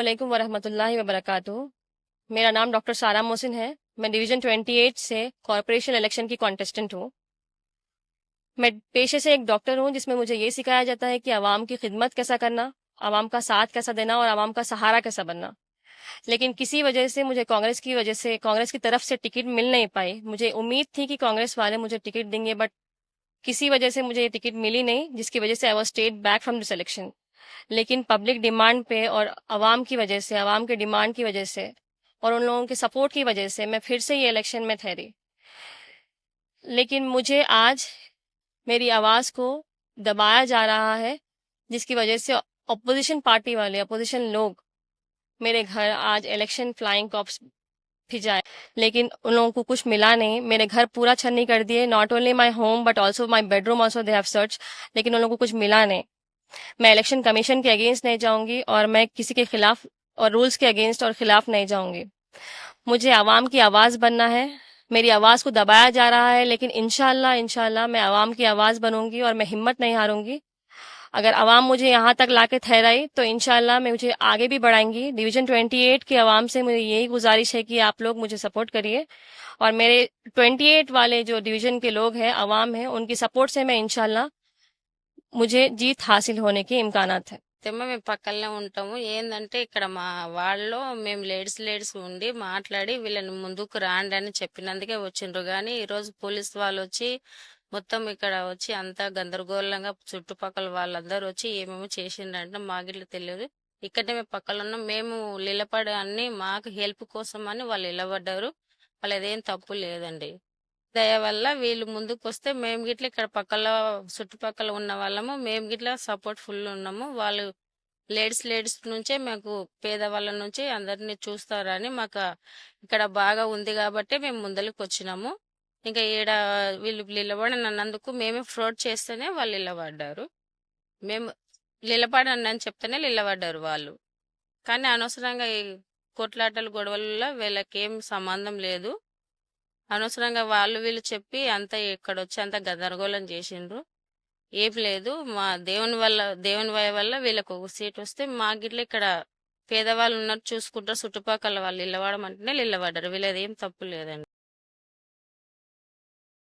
अस्सलामुअलैकुम वरहमतुल्लाहि वबरकातुहू। मेरा नाम डॉक्टर सारा मोहसिन है। मैं डिवीज़न 28 से कॉरपोरेशन इलेक्शन की कॉन्टेस्टेंट हूँ। मैं पेशे से एक डॉक्टर हूँ, जिसमें मुझे ये सिखाया जाता है कि आवाम की खिदमत कैसा करना, आवाम का साथ कैसा देना और आवाम का सहारा कैसा बनना। लेकिन किसी वजह से मुझे कांग्रेस की तरफ से टिकट मिल नहीं पाई। मुझे उम्मीद थी कि कांग्रेस वाले मुझे टिकट देंगे, बट किसी वजह से मुझे ये टिकट मिली नहीं, जिसकी वजह से I was state back from this election. लेकिन पब्लिक डिमांड पे और अवाम की वजह से, अवाम के डिमांड की वजह से और उन लोगों के सपोर्ट की वजह से मैं फिर से ये इलेक्शन में ठहरी। लेकिन मुझे आज मेरी आवाज़ को दबाया जा रहा है, जिसकी वजह से अपोजिशन पार्टी वाले, अपोजिशन लोग मेरे घर आज इलेक्शन फ्लाइंग कॉप्स भिजाए। लेकिन उन लोगों को कुछ मिला नहीं। मेरे घर पूरा छन्नी कर दिए, not only my home but also my bedroom also they have search, लेकिन उन लोगों को कुछ मिला नहीं। मैं इलेक्शन कमीशन के अगेंस्ट नहीं जाऊंगी और मैं किसी के खिलाफ और रूल्स के अगेंस्ट और खिलाफ नहीं जाऊंगी। मुझे आवाम की आवाज़ बनना है। मेरी आवाज़ को दबाया जा रहा है, लेकिन इंशाल्लाह इंशाल्लाह मैं आवाम की आवाज़ बनूंगी और मैं हिम्मत नहीं हारूंगी। अगर आवाम मुझे यहाँ तक लाके ठहराई तो इंशाल्लाह मैं मुझे आगे भी बढ़ाएंगी। डिवीजन 28 के आवाम से मुझे यही गुजारिश है कि आप लोग मुझे सपोर्ट करिए और मेरे 28 वाले जो डिवीजन के लोग हैं, आवाम है, उनकी सपोर्ट से मैं इंशाल्लाह मुझे जीत हासिल होने के इम्कानात है। మేము పక్కనే ఉంటాము. ఏందంటే ఇక్కడ మా వాళ్ళు మేము లేడీస్ ఉండి మాట్లాడి వీళ్ళని ముందుకు రాండి అని చెప్పినందుకే వచ్చిండ్రు. కానీ ఈ రోజు పోలీస్ వాళ్ళు వచ్చి మొత్తం ఇక్కడ వచ్చి అంతా గందరగోళంగా చుట్టుపక్కల వాళ్ళందరూ వచ్చి ఏమేమో చేసిండ్రంటే మాకిట్లా తెలియదు. ఇక్కడనే మేము పక్కన ఉన్నాం. మేము నిలబడి అన్ని మాకు హెల్ప్ కోసం అని వాళ్ళు నిలబడ్డారు. వాళ్ళదేం తప్పు లేదండి. దయ వల్ల వీళ్ళు ముందుకొస్తే మేము గిట్ల ఇక్కడ చుట్టుపక్కల ఉన్న వాళ్ళము మేము గిట్ల సపోర్ట్ ఫుల్ ఉన్నాము. వాళ్ళు లేడీస్ నుంచే మాకు పేదవాళ్ళ నుంచి అందరినీ చూస్తారని మాకు ఇక్కడ బాగా ఉంది కాబట్టి మేము ముందరికి వచ్చినాము. ఇంకా ఈడ వీళ్ళు నిలబడనందుకు మేమే ఫ్రాడ్ చేస్తేనే వాళ్ళు నిలబడ్డారు. మేము నిలబడండి అని చెప్తేనే నిలబడ్డారు వాళ్ళు. కానీ అనవసరంగా ఈ కొట్లాటలు గొడవల వీళ్ళకేం సంబంధం లేదు. అనవసరంగా వాళ్ళు వీళ్ళు చెప్పి అంతా ఇక్కడొచ్చి అంతా గందరగోళం చేసిండ్రు. ఏం లేదు, మా దేవుని వల్ల వల్ల వీళ్ళకు ఒక సీట్ వస్తే మాకిట్ల ఇక్కడ పేదవాళ్ళు ఉన్నట్టు చూసుకుంటారు. చుట్టుపక్కల వాళ్ళు నిలబడమంటేనే నిలబడ్డారు. వీళ్ళది ఏం తప్పు లేదండి.